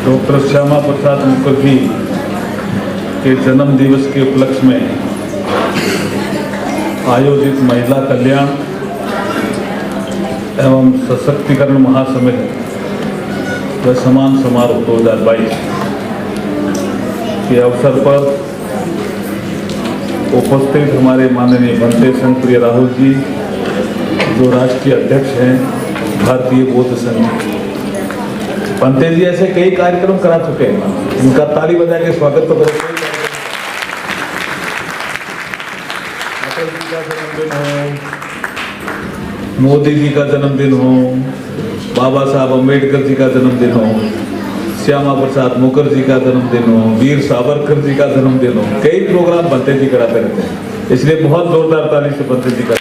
Doctor Shyama Prasad Mukherjee के जन्म दिवस के उपलक्ष्य में आयोजित महिला कल्याण एवं सशक्तिकरण महासम्मेलन व सम्मान समारोह 2022 के अवसर पर उपस्थित हमारे माननीय बनते संघ प्रिय राहुल जी, जो राष्ट्रीय अध्यक्ष हैं भारतीय बौद्ध संघ। बनते जी ऐसे कई कार्यक्रम करा चुके हैं, इनका ताली बजा के स्वागत तो करें। अटल जी का जन्मदिन हो, मोदी जी का जन्मदिन हो, बाबा साहब अम्बेडकर जी का जन्मदिन हो, श्यामा प्रसाद मुखर्जी का जन्मदिन हो, वीर सावरकर जी का जन्मदिन हो, कई प्रोग्राम बनते जी कराते रहते हैं। इसलिए बहुत जोरदार ताली से बनते जी का।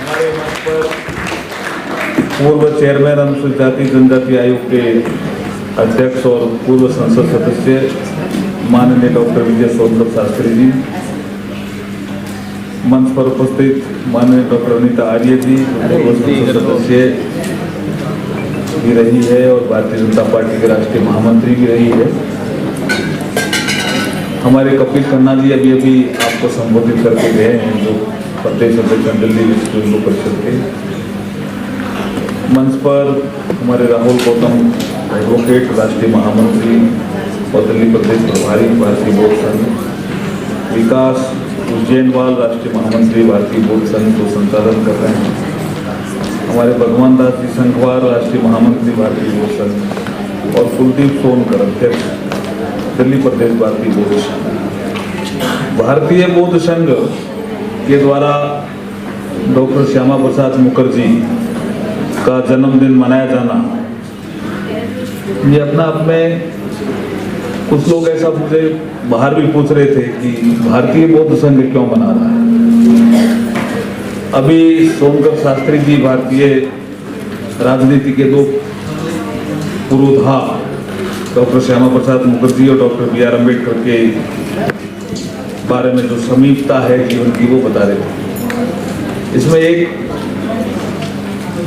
हमारे मंच पर पूर्व चेयरमैन अनुसूचित जाति जनजाति आयोग के अध्यक्ष और पूर्व संसद सदस्य माननीय डॉक्टर विजय सोनकर शास्त्री जी, मंच पर उपस्थित माननीय डॉक्टर अनीता आर्य जी, पूर्व संसद सदस्य भी रही है और भारतीय जनता पार्टी के राष्ट्रीय महामंत्री भी रही है। हमारे कपिल खन्ना जी अभी अभी आपको संबोधित करके गए हैं, जो प्रदेश अध्यक्ष दिल्ली विश्व हिंदू परिषद के। मंच पर हमारे राहुल गौतम एडवोकेट, राष्ट्रीय महामंत्री और दिल्ली प्रदेश प्रभारी भारतीय बौद्ध संघ, विकास उज्जैनवाल राष्ट्रीय महामंत्री भारतीय बौद्ध संघ को संचालन कर रहे हैं। हमारे भगवान दास जी संघवार राष्ट्रीय महामंत्री भारतीय बौद्ध संघ और कुलदीप सोनकर अध्यक्ष दिल्ली प्रदेश भारतीय बौद्ध संघ। भारतीय बौद्ध संघ के द्वारा डॉक्टर श्यामा प्रसाद मुखर्जी का जन्मदिन मनाया जाना, ये अपना आप में कुछ लोग ऐसा मुझे बाहर भी पूछ रहे थे कि भारतीय बौद्ध संघ क्यों मना रहा है। अभी सोनकर शास्त्री जी भारतीय राजनीति के दो पुरोधा डॉक्टर श्यामा प्रसाद मुखर्जी और डॉक्टर B.R. अम्बेडकर के बारे में जो समीपता है जीवन की, वो बता रहे थे। इसमें एक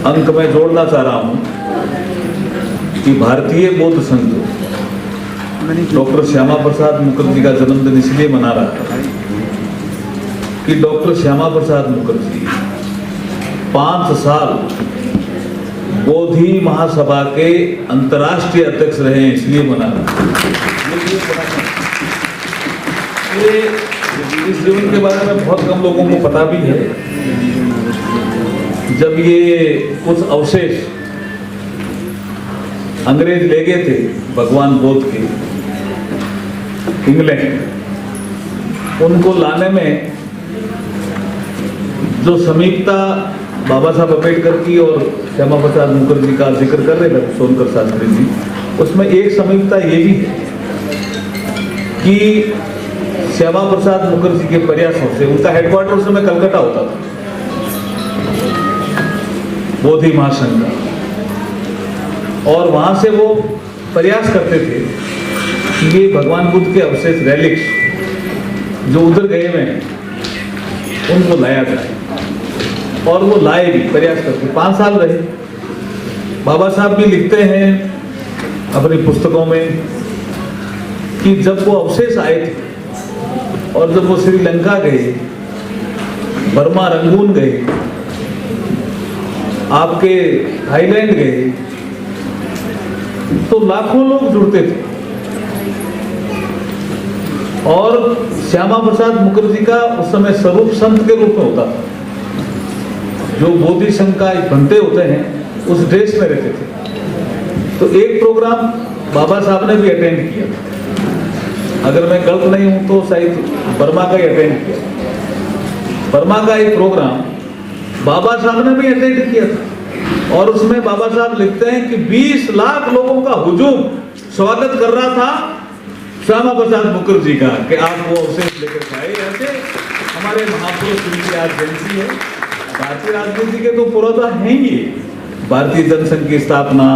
अंक मैं जोड़ना चाह रहा हूं कि भारतीय बौद्ध संघ डॉक्टर श्यामा प्रसाद मुखर्जी का जन्मदिन इसलिए मना रहा है कि डॉक्टर श्यामा प्रसाद मुखर्जी 5 साल बोधि महासभा के अंतर्राष्ट्रीय अध्यक्ष रहे हैं, इसलिए मना रहा है। इस जीवन के बारे में बहुत कम लोगों को पता भी है। जब ये कुछ अवशेष अंग्रेज ले गए थे भगवान बुद्ध के इंग्लैंड, उनको लाने में जो समीपता बाबा साहब अम्बेडकर की और श्यामा प्रसाद मुखर्जी का जिक्र कर रहे थे सोनकर शास्त्री जी, उसमें एक समीपता ये भी है कि श्यामा प्रसाद मुखर्जी के प्रयासों से, उनका हेडक्वार्टर उस समय कलकत्ता होता था बोधि महासंघ का, और वहां से वो प्रयास करते थे कि ये भगवान बुद्ध के अवशेष रेलिक्स जो उधर गए हुए हैं उनको लाया जाए, और वो लाए भी, प्रयास करके 5 साल रहे। बाबा साहब भी लिखते हैं अपनी पुस्तकों में कि जब वो अवशेष आए थे और जब वो श्रीलंका गए, बर्मा रंगून गए, आपके थाईलैंड गए, तो लाखों लोग जुड़ते थे। और श्यामा प्रसाद मुखर्जी का उस समय स्वरूप संत के रूप में होता था, जो बोधि संघ का बनते होते हैं उस ड्रेस में रहते थे। तो एक प्रोग्राम बाबा साहब ने भी अटेंड किया, अगर मैं गलत नहीं हूं तो शायद बर्मा का ही अटेंड किया। बर्मा का एक प्रोग्राम बाबा साहब ने भी अटेंड किया था, और उसमें बाबा साहब लिखते हैं कि 20 लाख लोगों का हुजूम स्वागत कर रहा था श्यामा प्रसाद मुखर्जी का कि आप वो अवशेष लेकर आए। ऐसे हमारे महापुरुष की आज जयंती है। भारतीय राजनीति के तो पुरोधा हैं ये। भारतीय जनसंघ की स्थापना,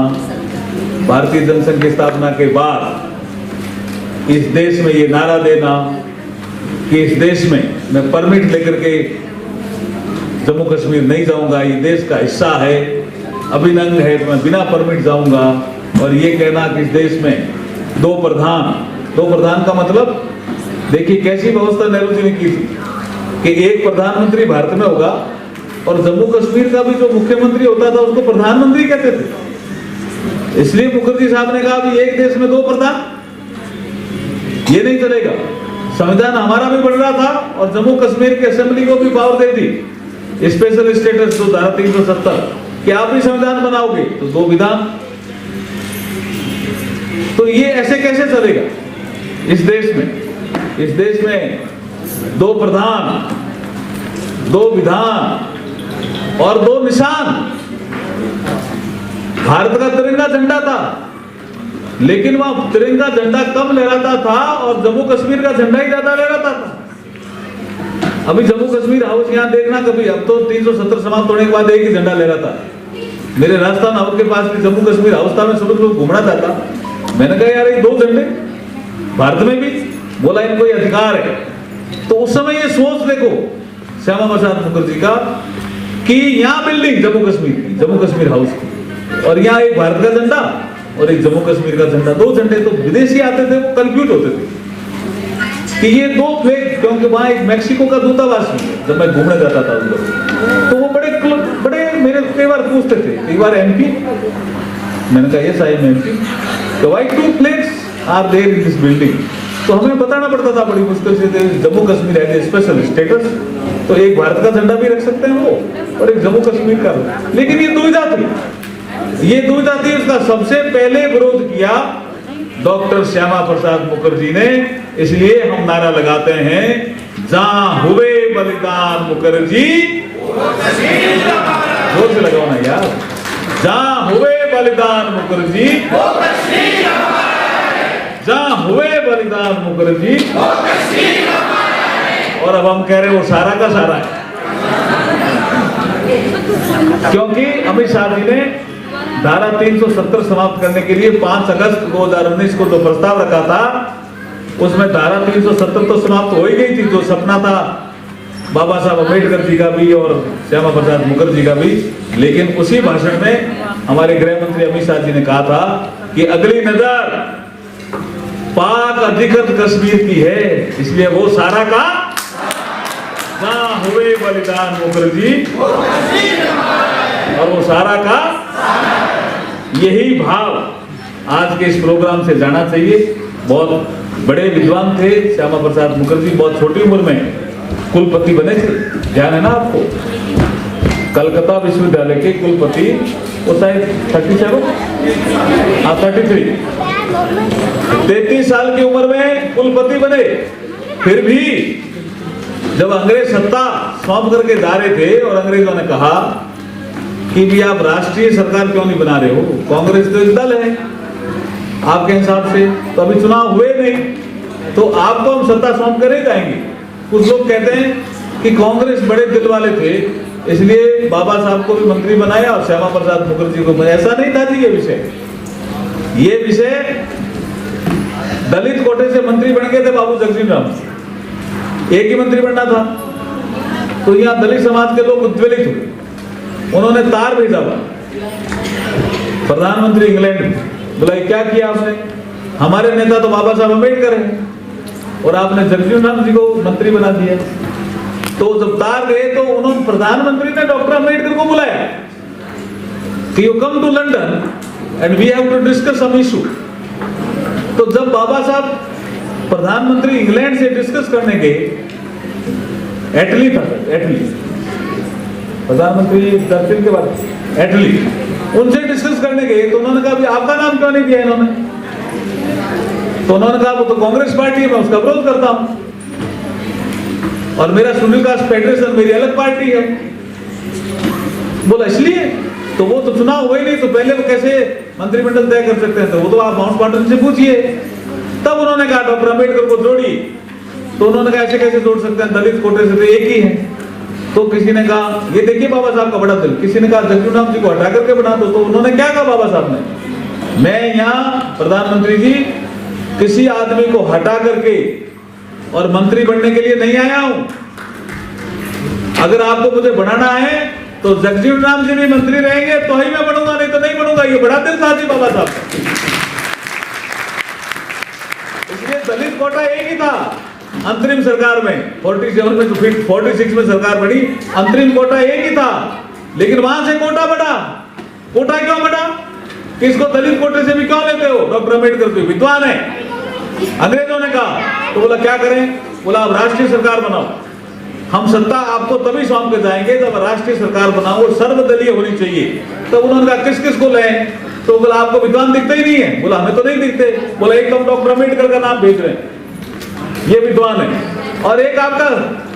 भारतीय जनसंघ की स्थापना के बाद इस देश में ये नारा देना कि इस देश में मैं परमिट लेकर के जम्मू कश्मीर नहीं जाऊंगा, ये देश का हिस्सा है, अभिन्न है, तो मैं बिना परमिट जाऊंगा, और ये कहना कि इस देश में दो प्रधान का मतलब, देखिए कैसी व्यवस्था नेहरू जी ने की थी कि एक प्रधानमंत्री भारत में होगा और जम्मू कश्मीर का भी जो मुख्यमंत्री होता था उसको प्रधानमंत्री कहते थे। इसलिए मुखर्जी साहब ने कहा कि एक देश में दो प्रधान, ये नहीं चलेगा। संविधान हमारा भी बढ़ रहा था और जम्मू कश्मीर की असेंबली को भी पावर दे दी, स्पेशल स्टेटस जो धारा 370 कि आप भी संविधान बनाओगे तो दो विधान। तो ये ऐसे कैसे चलेगा इस देश में? इस देश में दो प्रधान, दो विधान और दो निशान। भारत का तिरंगा झंडा था, लेकिन वहां तिरंगा झंडा कम लहराता था और जम्मू कश्मीर का झंडा ही ज्यादा लहराता था। अभी जम्मू कश्मीर हाउस यहां देखना कभी, अब तो 370 समाप्त होने के बाद एक ही झंडा लहराता है। मेरे राजस्थान हाउस के पास भी जम्मू कश्मीर हाउस था, मैं सुबह घूमना चाहता, मैंने कहा यार ये दो झंडे भारत में भी, बोला इनको ये अधिकार है। तो उस समय ये सोच देखो श्यामा प्रसाद मुखर्जी का कि यहाँ बिल्डिंग जम्मू कश्मीर हाउस की, और यहाँ एक भारत का झंडा और एक जम्मू कश्मीर का झंडा, दो झंडे। तो विदेशी आते थे वो कंफ्यूज होते थे कि ये दो फ्लैग, क्योंकि वहां एक मैक्सिको का दूतावास है, जब मैं घूमने जाता था उधर, तो वो बड़े मेरे कई बार पूछते थे, कई बार एमपी, मैंने कहा यस आई एम एमपी, तो why two flags are there in this building. तो हमें बताना पड़ता था बड़ी मुश्किल से, जम्मू कश्मीर है स्पेशल स्टेटस, तो एक भारत का झंडा भी रख सकते हैं वो और एक जम्मू कश्मीर का। लेकिन ये दुविधा थी, उसका सबसे पहले विरोध किया डॉक्टर श्यामा प्रसाद मुखर्जी ने। इसलिए हम नारा लगाते हैं, जहां हुए बलिदान मुखर्जी, जोर से लगाओ ना यार, जहां हुए बलिदान मुखर्जी, जहां हुए बलिदान मुखर्जी, और अब हम कह रहे हैं वो सारा का सारा है, क्योंकि अमित शाह जी ने धारा 370 समाप्त करने के लिए 5 अगस्त 2019 को जो प्रस्ताव रखा था, उसमें धारा 370 तो समाप्त हो ही गई थी, जो सपना था बाबा साहब अम्बेडकर जी का भी और श्यामा प्रसाद मुखर्जी का भी। लेकिन उसी भाषण में हमारे गृह मंत्री अमित शाह जी ने कहा था कि अगली नजर पाक अधिकृत कश्मीर की है, इसलिए वो सारा का जहां हुए बलिदान मुखर्जी, और वो सारा का यही भाव आज के इस प्रोग्राम से जाना चाहिए। बहुत बड़े विद्वान थे श्यामा प्रसाद मुखर्जी, बहुत छोटी उम्र में कुलपति बने थे, ध्यान है ना आपको, कलकत्ता विश्वविद्यालय के कुलपति, वो शायद 33 साल की उम्र में कुलपति बने। फिर भी जब अंग्रेज सत्ता सौंप करके जा रहे थे और अंग्रेजों ने कहा कि भी आप राष्ट्रीय सरकार क्यों नहीं बना रहे हो, कांग्रेस तो एक दल है आपके हिसाब से, तो अभी चुनाव हुए नहीं, तो आपको हम सत्ता सौंप कर ही जाएंगे। कुछ लोग कहते हैं कि कांग्रेस बड़े दिल वाले थे, इसलिए बाबा साहब को भी मंत्री बनाया और श्यामा प्रसाद मुखर्जी को बनाया। ऐसा नहीं था जी, ये विषय दलित कोटे से मंत्री बन गए थे बाबू जगजीवन राम, एक ही मंत्री बनना था, तो यहाँ दलित समाज के लोग उद्वेलित हुए, उन्होंने तार भेजा प्रधानमंत्री इंग्लैंड में, बोला क्या किया आपने, हमारे नेता तो बाबा साहब अम्बेडकर हैं और आपने जगजीवन राम जी को मंत्री बना दिया। तो जब तार गए तो उन्होंने, प्रधानमंत्री ने डॉक्टर अम्बेडकर को बुलाया कि you come to London and we have to discuss some issue. तो जब बाबा साहब प्रधानमंत्री इंग्लैंड से डिस्कस करने गए, एटली था, एटली प्रधानमंत्री दक्षिण के बाद, एटली, उनसे डिस्कस करने गए तो उन्होंने कहा भी आपका नाम क्यों नहीं दिया इन्होंने, तो उन्होंने कहा वो तो कांग्रेस पार्टी है, मैं उसका विरोध करता हूं, और मेरा शेड्यूल कास्ट फेडरेशन मेरी अलग पार्टी है। बोला इसलिए, तो वो तो चुनाव हुए नहीं, तो पहले वो कैसे मंत्रिमंडल तय कर सकते हैं, तो वो तो आप माउंटबेटन से पूछिए। तब उन्होंने कहा डॉक्टर अम्बेडकर को जोड़ी, तो उन्होंने कहा ऐसे कैसे जोड़ सकते हैं, दलित कोटे से तो एक ही है। तो किसी ने कहा ये देखिए बाबा साहब का बड़ा दिल, किसी ने कहा जगजीवन राम जी को हटा करके बना दो। तो उन्होंने क्या कहा बाबा साहब ने, मैं यहाँ प्रधानमंत्री जी किसी आदमी को हटा करके और मंत्री बनने के लिए नहीं आया हूं, अगर आपको मुझे बनाना है तो जगजीवन राम जी भी मंत्री रहेंगे तो ही मैं बनूंगा, नहीं तो नहीं बनूंगा। ये बड़ा दिल था जी बाबा साहब का। इसलिए दलित कोटा एक ही था अंतरिम सरकार में, 47 में तो फिर 46 में सरकार बनी, अंतरिम कोटा एक ही था। लेकिन वहां से कोटा बढ़ा। कोटा क्यों बढ़ा? किसको दलित कोटे से भी क्यों लेते हो? डॉक्टर अम्बेडकर तो विद्वान है। अंग्रेजों ने कहा तो बोला क्या करें? बोला आप राष्ट्रीय सरकार बनाओ, हम सत्ता आपको तभी सौंप के जाएंगे जब राष्ट्रीय सरकार बनाओ, वो सर्वदलीय होनी चाहिए। तो उन्होंने कहा किस किस को लें? तो बोला आपको विद्वान दिखते ही नहीं है। बोला हमें तो नहीं दिखते। बोला एक तो डॉक्टर अम्बेडकर का नाम भेज रहे हैं, ये विद्वान है, और एक आपका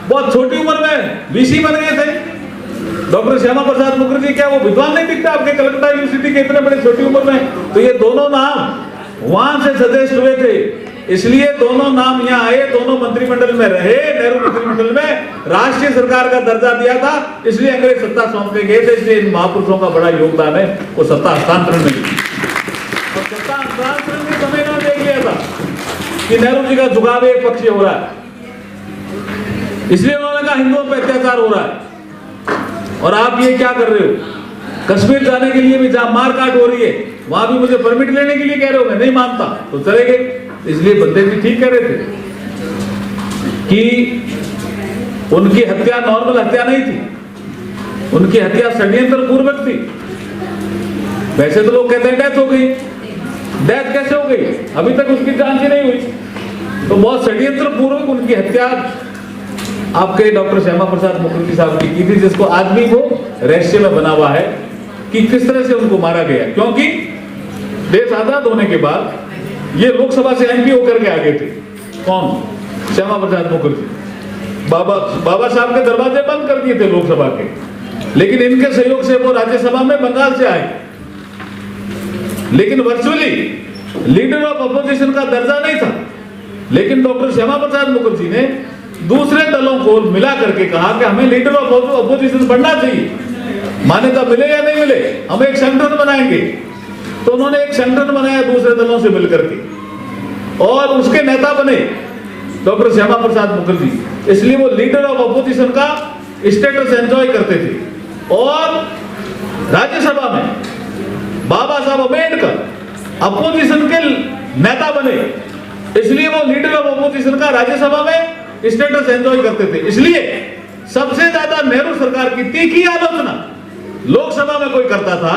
बहुत छोटी उम्र में वीसी बन गए थे डॉक्टर श्यामा प्रसाद मुखर्जी, क्या वो विद्वान नहीं दिखता आपके कलकत्ता यूनिवर्सिटी के इतने बड़े छोटी उम्र में? तो ये दोनों नाम वहां से सजेस्ट हुए थे, इसलिए दोनों नाम यहाँ आए, दोनों मंत्रिमंडल में रहे। नेहरू मंत्रिमंडल में राष्ट्रीय सरकार का दर्जा दिया था, इसलिए अंग्रेज सत्ता सौंप के गए थे। इसलिए इन महापुरुषों का बड़ा योगदान है वो सत्ता हस्तांतरण में। और सत्ता हस्तांतरण में समय ना देख लिया था कि नेहरू जी का झुकाव एक पक्षीय हो रहा है, इसलिए उन्होंने कहा हिंदुओं पर अत्याचार हो रहा है और आप ये क्या कर रहे हो? कश्मीर जाने के लिए भी जहां मारकाट हो रही है वहां भी मुझे परमिट लेने के लिए कह रहे हो, मैं नहीं मानता, तो चले गए। इसलिए बंदे भी ठीक कह रहे थे कि उनकी हत्या नॉर्मल हत्या नहीं थी, उनकी हत्या षड्यंत्र पूर्वक थी। वैसे तो लोग कहते हैं डेथ हो गई, डेथ कैसे हो गई? अभी तक उसकी जांच ही नहीं हुई, तो बहुत षड्यंत्र पूर्वक उनकी हत्या आपके डॉक्टर श्यामा प्रसाद मुखर्जी साहब की थी, जिसको आज भी वो रहस्य में बना हुआ है कि किस तरह से उनको मारा गया। क्योंकि देश आजाद होने के बाद ये लोकसभा से एमपी होकर के आगे थे। कौन? श्यामा प्रसाद मुखर्जी। बाबा साहब के दरवाजे बंद कर दिए थे लोकसभा के, लेकिन इनके सहयोग से वो राज्यसभा में बंगाल से आए। लेकिन वर्चुअली लीडर ऑफ अपोजिशन का दर्जा नहीं था, लेकिन डॉक्टर श्यामा प्रसाद मुखर्जी ने दूसरे दलों को मिला करके कहा कि हमें लीडर ऑफ अपोजिशन बनना चाहिए, मान्यता मिले या नहीं मिले, हम एक संगठन बनाएंगे। तो उन्होंने एक संगठन बनाया दूसरे दलों से मिलकर के, और उसके नेता बने डॉक्टर श्यामा प्रसाद मुखर्जी। इसलिए वो लीडर ऑफ अपोजिशन का स्टेटस एंजॉय करते थे। और राज्यसभा में बाबा साहब अम्बेडकर अपोजिशन के नेता बने, इसलिए वो लीडर ऑफ अपोजिशन का राज्यसभा में स्टेटस एंजॉय करते थे। इसलिए सबसे ज्यादा नेहरू सरकार की तीखी आलोचना लोकसभा में कोई करता था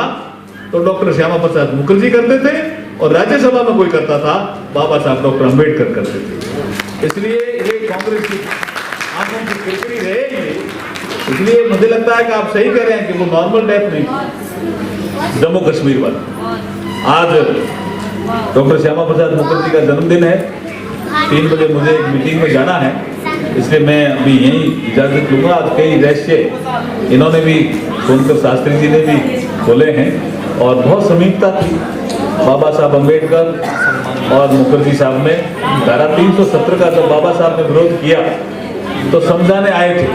तो डॉक्टर श्यामा प्रसाद मुखर्जी करते थे, और राज्यसभा में कोई करता था बाबा साहब डॉक्टर अम्बेडकर करते थे। इसलिए ये कांग्रेस की आंखों की खिड़की रहेगी। इसलिए मुझे लगता है कि आप सही कह रहे हैं कि वो नॉर्मल डेथ नहीं, जम्मू कश्मीर वाला। आज डॉक्टर श्यामा प्रसाद मुखर्जी का जन्मदिन है, 3 बजे मुझे एक मीटिंग में जाना है, इसलिए मैं अभी यही इजाजत लूंगा। आज कई रहस्य इन्होंने भी, सोनकर शास्त्री जी ने भी खोले हैं, और बहुत समीपता थी बाबा साहब अम्बेडकर और मुखर्जी साहब में। धारा 370 का जब बाबा साहब ने विरोध किया तो समझाने आए थे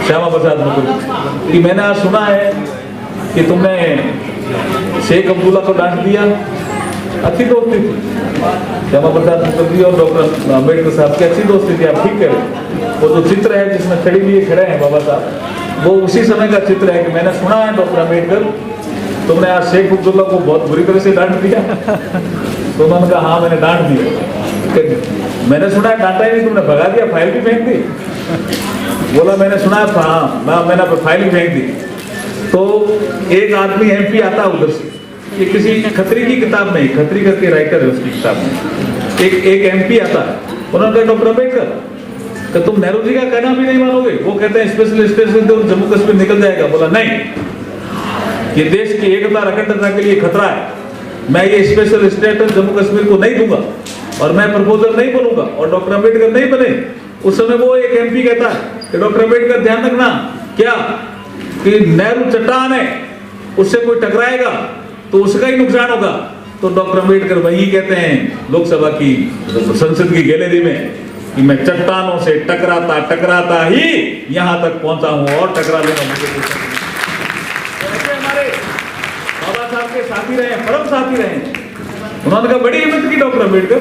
श्यामा प्रसाद मुखर्जी कि मैंने आज सुना है कि तुमने शेख अब्दुल्ला को डांट दिया। अच्छी दोस्ती थी श्यामा प्रसाद मुखर्जी और डॉक्टर अम्बेडकर साहब की, अच्छी दोस्ती थी, आप ठीक कह रहे। वो जो चित्र है जिसमें छड़ी लिए खड़े हैं बाबा साहब, वो उसी समय का चित्र है कि मैंने सुना है डॉक्टर अम्बेडकर तुमने आज शेख अब्दुल्ला को बहुत बुरी तरह से डांट दिया। तो उन्होंने कहा हाँ मैंने डांट दिया। मैंने सुना है डांटा ही नहीं, तुमने भगा दिया, फाइल भी फेंक दी। बोला मैंने सुना है, हाँ मैंने फाइल भी फेंक दी। तो एक आदमी एमपी आता उधर से, ये किसी खत्री की किताब में, खत्री करके राइटर है उसकी किताब में, एक एमपी आता है। उन्होंने कहा डॉक्टर अम्बेडकर कि तुम नेहरू जी का कहना भी नहीं मानोगे, वो कहते हैं स्पेशल स्टेटस दो जम्मू कश्मीर निकल जाएगा। बोला नहीं, ये देश की एकता अखंडता के लिए खतरा है, मैं ये स्पेशल स्टेटस जम्मू कश्मीर को नहीं दूंगा, और मैं प्रपोजल नहीं बनूंगा। और डॉक्टर अम्बेडकर नहीं बने। उस समय वो एक एमपी कहता है कि डॉक्टर अम्बेडकर ध्यान रखना क्या कि नेहरू चट्टान है, उससे कोई टकराएगा तो उसका ही नुकसान होगा। तो डॉक्टर अम्बेडकर वही कहते हैं लोकसभा की संसद की गैलरी में कि मैं चट्टानों से टकराता ही यहां तक पहुंचा हूं, और टकरा लेना मुझे ऐसे हमारे बाबा साहब के साथी रहे, परम साथी रहे। उन्होंने कहा बड़ी हिम्मत की doctor Ambedkar,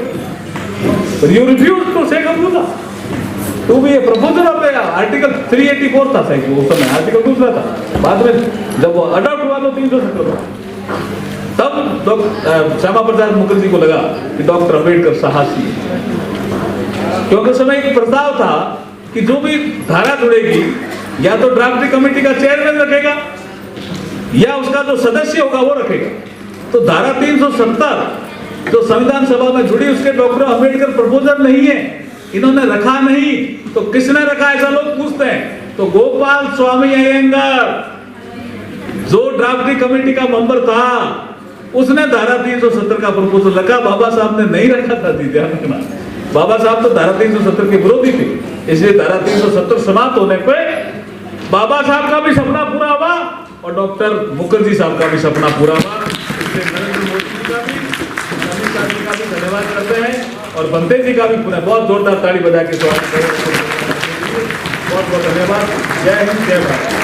you refuse to Sheikh Abdullah, तो भी ये प्रपोजल ऑफ आर्टिकल 384 था शायद वो समय, आर्टिकल दूसरा था। बाद में जब वो अडॉप्ट हुआ तो 370 था। तब श्यामा प्रसाद मुखर्जी को लगा कि डॉक्टर अम्बेडकर साहसी है, क्योंकि उस समय एक प्रस्ताव था कि जो भी धारा जुड़ेगी या तो ड्राफ्टिंग कमेटी का चेयरमैन रखेगा या उसका जो सदस्य होगा वो रखेगा। तो धारा 370 जो संविधान सभा में जुड़ी उसके डॉक्टर अम्बेडकर प्रपोजल नहीं है, इन्होंने रखा नहीं। तो किसने रखा ऐसा लोग पूछते हैं। तो गोपाल स्वामी अयंगार जो ड्राफ्टिंग कमेटी का मेंबर था उसने धारा 370 का प्रपोजल रखा, बाबा साहब ने नहीं रखा था। ध्यान रखना, बाबा साहब तो धारा 370 के विरोधी थे, इसलिए धारा 370 समाप्त होने पे बाबा साहब का भी सपना पूरा हुआ और डॉक्टर मुखर्जी साहब का भी सपना पूरा हुआ। इसलिए नरेंद्र मोदी जी का भी, अमित शाह जी का भी धन्यवाद करते हैं और बंदे जी का भी पूरा बहुत जोरदार ताली बजा के स्वागत करें। बहुत बहुत धन्यवाद। जय हिंद, जय भारत।